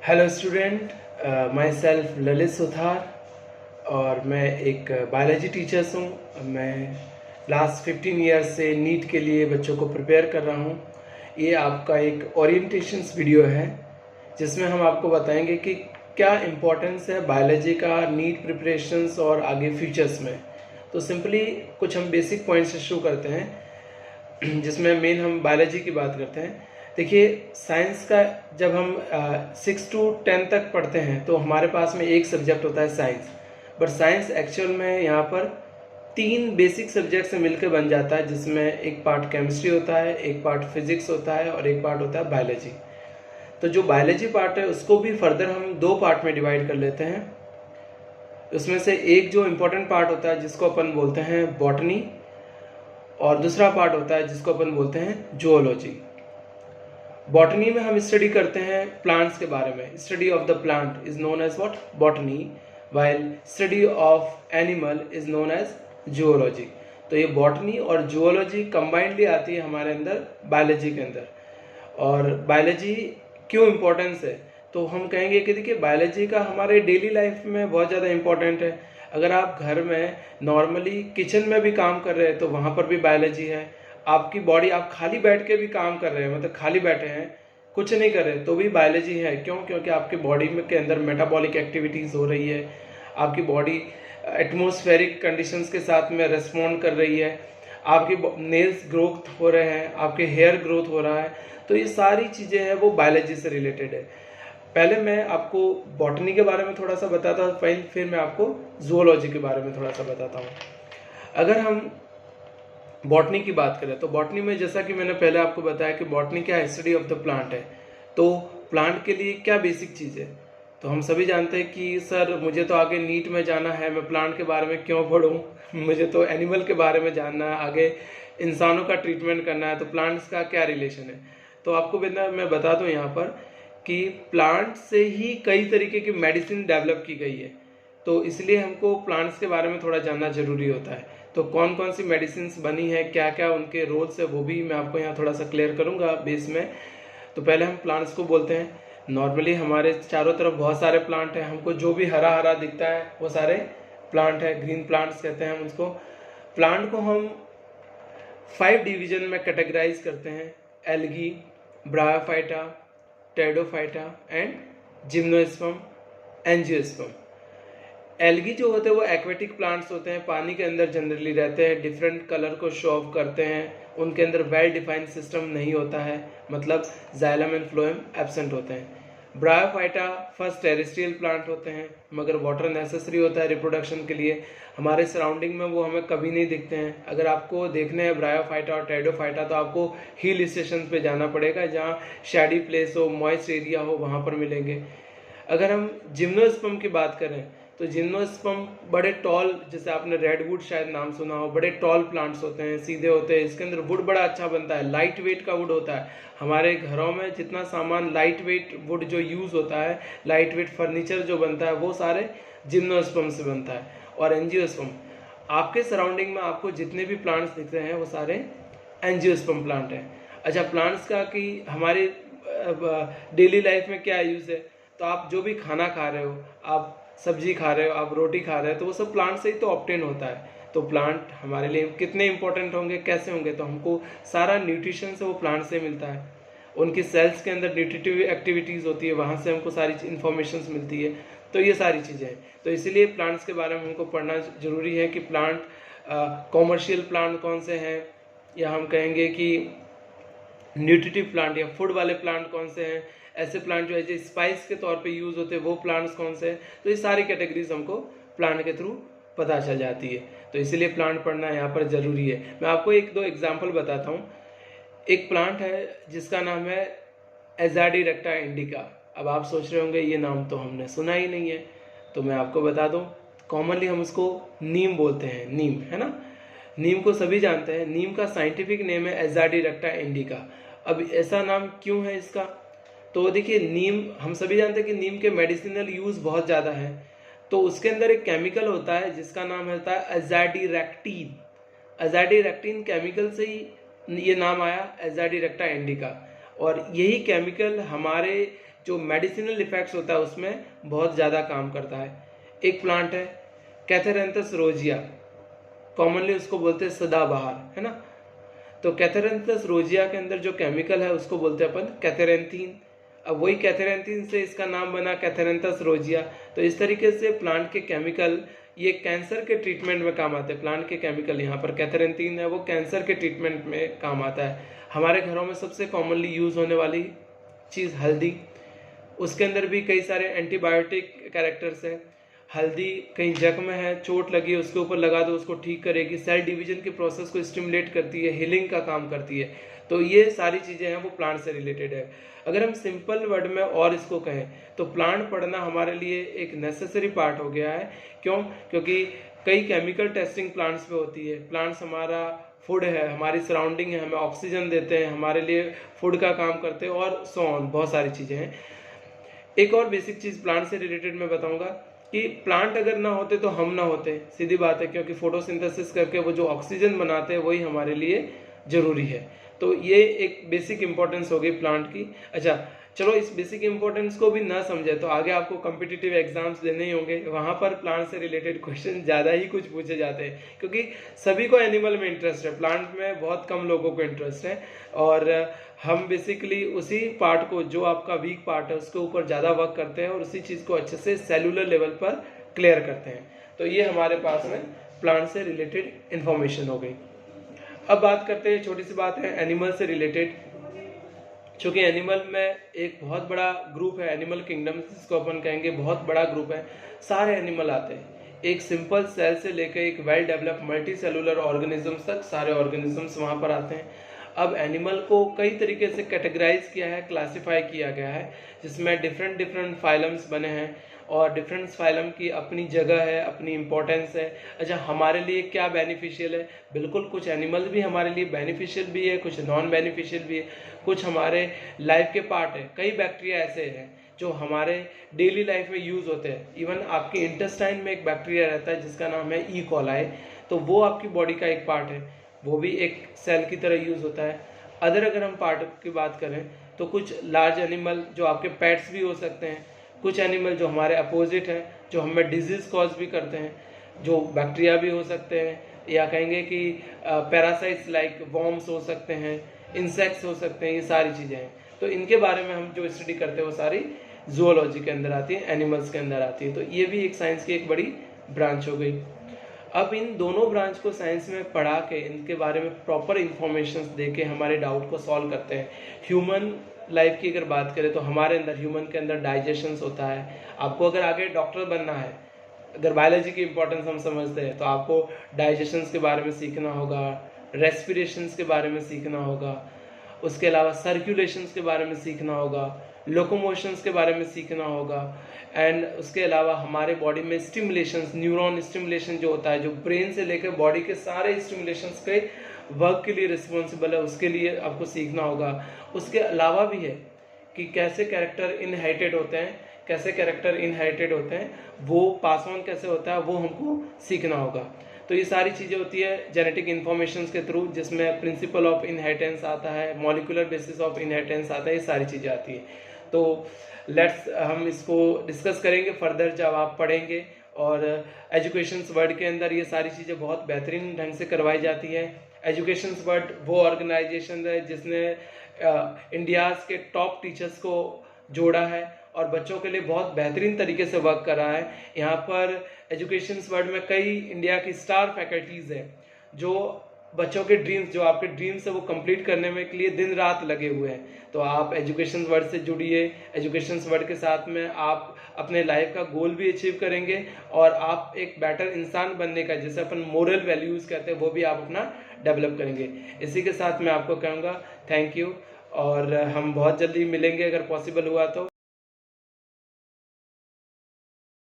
Hello student, my self Lalit Suthar और मैं एक बायोलॉजी टीचर्स हूँ। मैं लास्ट 15 ईयर्स से नीट के लिए बच्चों को प्रिपेयर कर रहा हूँ। ये आपका एक ओरिएंटेशंस वीडियो है जिसमें हम आपको बताएंगे कि क्या इम्पोर्टेंस है बायोलॉजी का नीट प्रिपरेशंस और आगे फ्यूचर्स में। तो सिंपली कुछ हम बेसिक पॉइंट्स से शुरू करते हैं जिसमें मेन हम बायोलॉजी की बात करते हैं। देखिए, साइंस का जब हम 6 to 10 तक पढ़ते हैं तो हमारे पास में एक सब्जेक्ट होता है साइंस, बट साइंस एक्चुअल में यहाँ पर 3 बेसिक सब्जेक्ट से मिलकर बन जाता है, जिसमें एक पार्ट केमिस्ट्री होता है, एक पार्ट फिजिक्स होता है और एक पार्ट होता है बायोलॉजी। तो जो बायोलॉजी पार्ट है उसको भी फर्दर हम 2 पार्ट में डिवाइड कर लेते हैं। उसमें से एक जो इम्पोर्टेंट पार्ट होता है जिसको अपन बोलते हैं बॉटनी, और दूसरा पार्ट होता है जिसको अपन बोलते हैं जूलॉजी। बॉटनी में हम स्टडी करते हैं प्लांट्स के बारे में। Study of the plant is known as what? Botany, while study of animal is known as zoology. तो ये बॉटनी और जूलॉजी कंबाइंडली आती है हमारे अंदर बायोलॉजी के अंदर। और बायोलॉजी क्यों इम्पोर्टेंस है, तो हम कहेंगे कि देखिए, बायोलॉजी का हमारे डेली लाइफ में बहुत ज़्यादा इम्पोर्टेंट है। अगर आप घर में नॉर्मली किचन में भी काम कर रहे हैं तो वहाँ पर भी बायोलॉजी है। आपकी बॉडी, आप खाली बैठ के भी काम कर रहे हैं, मतलब खाली बैठे हैं, कुछ नहीं कर रहे, तो भी बायोलॉजी है। क्यों? क्योंकि आपकी बॉडी में के अंदर मेटाबॉलिक एक्टिविटीज़ हो रही है, आपकी बॉडी एटमॉस्फेरिक कंडीशंस के साथ में रेस्पॉन्ड कर रही है, आपकी नेल्स ग्रोथ हो रहे हैं, आपके हेयर ग्रोथ हो रहा है। तो ये सारी चीज़ें हैं वो बायोलॉजी से रिलेटेड है। पहले मैं आपको बॉटनी के बारे में थोड़ा सा बताता हूँ, फिर मैं आपको जूलॉजी के बारे में थोड़ा सा बताता हूँ। अगर हम बॉटनी की बात करें तो बॉटनी में, जैसा कि मैंने पहले आपको बताया कि बॉटनी क्या है, स्टडी ऑफ द प्लांट है। तो प्लांट के लिए क्या बेसिक चीज़ है, तो हम सभी जानते हैं कि सर मुझे तो आगे नीट में जाना है, मैं प्लांट के बारे में क्यों पढ़ूं, मुझे तो एनिमल के बारे में जानना है, आगे इंसानों का ट्रीटमेंट करना है, तो प्लांट्स का क्या रिलेशन है। तो आपको मैं बता दूं यहाँ पर कि प्लांट से ही कई तरीके की मेडिसिन डेवलप की गई है, तो इसलिए हमको प्लांट्स के बारे में थोड़ा जानना जरूरी होता है। तो कौन कौन सी मेडिसिन बनी है, क्या क्या उनके रोल्स है, वो भी मैं आपको यहाँ थोड़ा सा क्लियर करूँगा बेस में। तो पहले हम प्लांट्स को बोलते हैं। नॉर्मली हमारे चारों तरफ बहुत सारे प्लांट हैं, हमको जो भी हरा हरा दिखता है वो सारे प्लांट है, ग्रीन प्लांट्स कहते हैं हम उसको। प्लांट को हम 5 डिवीजन में कैटेगराइज करते हैं: algae, bryophyta, pteridophyta and gymnosperm, angiosperm. Algae जो होते हैं वो एक्वेटिक प्लांट्स होते हैं, पानी के अंदर जनरली रहते हैं, डिफरेंट कलर को शो ऑफ करते हैं, उनके अंदर वेल डिफाइंड सिस्टम नहीं होता है, मतलब जाइलम एंड फ्लोएम एब्सेंट होते हैं। ब्रायोफाइटा फर्स्ट टेरेस्ट्रियल प्लांट होते हैं, मगर वाटर नेसेसरी होता है रिप्रोडक्शन के लिए। हमारे सराउंडिंग में वो हमें कभी नहीं दिखते हैं। अगर आपको देखने हैं ब्रायोफाइटा और टेरिडोफाइटा तो आपको हिल स्टेशन पे जाना पड़ेगा, जहाँ शैडी प्लेस हो, मॉइस्ट एरिया हो, वहाँ पर मिलेंगे। अगर हम जिम्नोस्पर्म की बात करें तो जिम्नोस्पर्म बड़े टॉल, जैसे आपने रेडवुड शायद नाम सुना हो, बड़े टॉल प्लांट्स होते हैं, सीधे होते हैं, इसके अंदर वुड बड़ा अच्छा बनता है, लाइट वेट का वुड होता है। हमारे घरों में जितना सामान लाइट वेट वुड जो यूज़ होता है, लाइट वेट फर्नीचर जो बनता है, वो सारे जिम्नोस्पर्म से बनता है। और एंजियोस्पर्म, आपके सराउंडिंग में आपको जितने भी प्लांट्स दिख रहे हैं वो सारे एंजियोस्पर्म प्लांट हैं। अच्छा, प्लांट्स का कि हमारे डेली लाइफ में क्या यूज़ है, तो आप जो भी खाना खा रहे हो, आप सब्जी खा रहे हो, आप रोटी खा रहे हो, तो वो सब प्लांट से ही तो ऑब्टेन होता है। तो प्लांट हमारे लिए कितने इंपॉर्टेंट होंगे, कैसे होंगे, तो हमको सारा न्यूट्रिशन से वो प्लांट से मिलता है। उनकी सेल्स के अंदर न्यूट्रिटिव एक्टिविटीज़ होती है, वहाँ से हमको सारी इन्फॉर्मेशन मिलती है। तो ये सारी चीज़ें हैं, तो इसीलिए प्लांट्स के बारे में हमको पढ़ना जरूरी है कि प्लांट कॉमर्शियल प्लांट कौन से हैं, या हम कहेंगे कि न्यूट्रिटिव प्लांट या फूड वाले प्लांट कौन से हैं, ऐसे प्लांट जो है जो स्पाइस के तौर पे यूज़ होते हैं वो प्लांट्स कौन से हैं। तो ये सारी कैटेगरीज हमको प्लांट के थ्रू पता चल जाती है, तो इसीलिए प्लांट पढ़ना यहाँ पर ज़रूरी है। मैं आपको 1-2 एग्जाम्पल बताता हूँ। एक प्लांट है जिसका नाम है एजाडिरेक्टा इंडिका। अब आप सोच रहे होंगे ये नाम तो हमने सुना ही नहीं है, तो मैं आपको बता दूँ, कॉमनली हम उसको नीम बोलते हैं, नीम, है ना। नीम को सभी जानते हैं, नीम का साइंटिफिक नेम है एजाडिरेक्टा इंडिका। अब ऐसा नाम क्यों है इसका, तो देखिए, नीम हम सभी जानते हैं कि नीम के मेडिसिनल यूज़ बहुत ज़्यादा है। तो उसके अंदर एक केमिकल होता है जिसका नाम होता है एजाडिरेक्टिन। एजाडिरेक्टिन केमिकल से ही ये नाम आया, एजाडिरेक्टा इंडिका। और यही केमिकल हमारे जो मेडिसिनल इफेक्ट्स होता है उसमें बहुत ज़्यादा काम करता है। एक प्लांट है कैथेरेंथस रोजिया, कॉमनली उसको बोलते हैं सदाबहार, है ना। तो कैथेरेंथस रोजिया के अंदर जो केमिकल है उसको बोलते हैं अपन कैथेरेंथीन। अब वही कैथेरेंथीन से इसका नाम बना कैथेरेंथस रोजिया। तो इस तरीके से प्लांट के केमिकल ये कैंसर के ट्रीटमेंट में काम आते हैं। प्लांट के केमिकल यहाँ पर कैथेरेंथीन है, वो कैंसर के ट्रीटमेंट में काम आता है। हमारे घरों में सबसे कॉमनली यूज़ होने वाली चीज़ हल्दी, उसके अंदर भी कई सारे एंटीबायोटिक कैरेक्टर्स हैं। हल्दी कहीं जख्म है, चोट लगी है, उसके ऊपर लगा दो, उसको ठीक करेगी, सेल डिवीजन के प्रोसेस को स्टिमुलेट करती है, हीलिंग का काम करती है। तो ये सारी चीज़ें हैं वो प्लांट से रिलेटेड है। अगर हम सिंपल वर्ड में और इसको कहें तो प्लांट पढ़ना हमारे लिए एक नेसेसरी पार्ट हो गया है। क्यों? क्योंकि कई केमिकल टेस्टिंग प्लांट्स पे होती है। प्लांट्स हमारा फूड है, हमारी सराउंडिंग है, हमें ऑक्सीजन देते हैं, हमारे लिए फूड का काम करते हैं और सो ऑन, बहुत सारी चीज़ें हैं। एक और बेसिक चीज़ प्लांट से रिलेटेड मैं बताऊंगा कि प्लांट अगर ना होते तो हम ना होते, सीधी बात है, क्योंकि फोटोसिंथेसिस करके वो जो ऑक्सीजन बनाते हैं वही हमारे लिए ज़रूरी है। तो ये एक बेसिक इंपॉर्टेंस हो गई प्लांट की। अच्छा चलो, इस बेसिक इंपॉर्टेंस को भी ना समझे तो आगे आपको कॉम्पिटिटिव एग्जाम्स देने ही होंगे, वहाँ पर प्लांट से रिलेटेड क्वेश्चन ज़्यादा ही कुछ पूछे जाते हैं, क्योंकि सभी को एनिमल में इंटरेस्ट है, प्लांट में बहुत कम लोगों को इंटरेस्ट है। और हम बेसिकली उसी पार्ट को, जो आपका वीक पार्ट है, उसके ऊपर ज़्यादा वर्क करते हैं और उसी चीज़ को अच्छे से सेलुलर लेवल पर क्लियर करते हैं। तो ये हमारे पास में प्लांट से रिलेटेड इंफॉर्मेशन हो गई। अब बात करते हैं, छोटी सी बात है एनिमल से रिलेटेड। चूँकि एनिमल में एक बहुत बड़ा ग्रुप है, एनिमल किंगडम जिसको अपन कहेंगे, बहुत बड़ा ग्रुप है, सारे एनिमल आते हैं। एक सिंपल सेल से लेकर एक well develop multi cellular organisms तक सारे ऑर्गेनिजम्स वहाँ पर आते हैं। अब एनिमल को कई तरीके से कैटेगराइज किया है, क्लासिफाई किया गया है, जिसमें डिफरेंट डिफरेंट फाइलम्स बने हैं और डिफरेंट फाइलम की अपनी जगह है, अपनी इंपॉर्टेंस है। अच्छा, हमारे लिए क्या बेनिफिशियल है? बिल्कुल, कुछ एनिमल्स भी हमारे लिए बेनिफिशियल भी है, कुछ नॉन बेनिफिशियल भी है, कुछ हमारे लाइफ के पार्ट है। कई बैक्टीरिया ऐसे हैं जो हमारे डेली लाइफ में यूज़ होते हैं। इवन आपके इंटेस्टाइन में एक बैक्टीरिया रहता है जिसका नाम है ई कोलाई, तो वो आपकी बॉडी का एक पार्ट है, वो भी एक सेल की तरह यूज़ होता है। अगर हम पार्ट की बात करें तो कुछ लार्ज एनिमल जो आपके पेट्स भी हो सकते हैं, कुछ एनिमल जो हमारे अपोजिट हैं, जो हमें डिजीज़ कॉज भी करते हैं, जो बैक्टीरिया भी हो सकते हैं, या कहेंगे कि पैरासाइट्स लाइक वॉर्म्स हो सकते हैं, इंसेक्ट्स हो सकते हैं, ये सारी चीज़ें हैं। तो इनके बारे में हम जो स्टडी करते हैं वो सारी जूलॉजी के अंदर आती है, एनिमल्स के अंदर आती है। तो ये भी एक साइंस की एक बड़ी ब्रांच हो गई। अब इन दोनों ब्रांच को साइंस में पढ़ा के इनके बारे में प्रॉपर इंफॉर्मेशन दे के हमारे डाउट को सॉल्व करते हैं। ह्यूमन लाइफ की अगर बात करें तो हमारे अंदर, ह्यूमन के अंदर डाइजेशंस होता है। आपको अगर आगे डॉक्टर बनना है, अगर बायोलॉजी की इंपॉर्टेंस हम समझते हैं, तो आपको डाइजेशंस के बारे में सीखना होगा, रेस्पिरेशंस के बारे में सीखना होगा, उसके अलावा सर्कुलेशंस के बारे में सीखना होगा, लोकोमोशंस के बारे में सीखना होगा, एंड उसके अलावा हमारे बॉडी में स्टिमुलेशंस, न्यूरॉन स्टिमुलेशन जो होता है, जो ब्रेन से लेकर बॉडी के सारे स्टिमुलेशंस के वर्क के लिए रिस्पॉन्सिबल है, उसके लिए आपको सीखना होगा। उसके अलावा भी है कि कैसे कैरेक्टर इनहेरिटेड होते हैं, कैसे कैरेक्टर इनहेरिटेड होते हैं, वो पास ऑन कैसे होता है, वो हमको सीखना होगा। तो ये सारी चीज़ें होती है जेनेटिक इन्फॉर्मेशन के थ्रू, जिसमें प्रिंसिपल ऑफ इनहेरिटेंस आता है, मॉलिकुलर बेसिस ऑफ इनहेरिटेंस आता है, ये सारी चीज़ें आती हैं। तो लेट्स हम इसको डिस्कस करेंगे फर्दर जब आप पढ़ेंगे। और एजुकेशन वर्ड के अंदर ये सारी चीज़ें बहुत बेहतरीन ढंग से करवाई जाती है। एजुकेशन वर्ड वो ऑर्गेनाइजेशन है जिसने इंडियाज़ के टॉप टीचर्स को जोड़ा है और बच्चों के लिए बहुत बेहतरीन तरीके से वर्क कर रहा है। यहाँ पर एजुकेशन वर्ल्ड में कई इंडिया की स्टार फैकल्टीज़ हैं जो बच्चों के ड्रीम्स, जो आपके ड्रीम्स है वो कंप्लीट करने में के लिए दिन रात लगे हुए हैं। तो आप एजुकेशन वर्ल्ड से जुड़िए, एजुकेशन वर्ल्ड के साथ में आप अपने लाइफ का गोल भी अचीव करेंगे और आप एक बेटर इंसान बनने का, जैसे अपन मोरल वैल्यूज़ कहते हैं, वो भी आप अपना डेवलप करेंगे। इसी के साथ मैं आपको कहूँगा थैंक यू, और हम बहुत जल्दी मिलेंगे अगर पॉसिबल हुआ तो।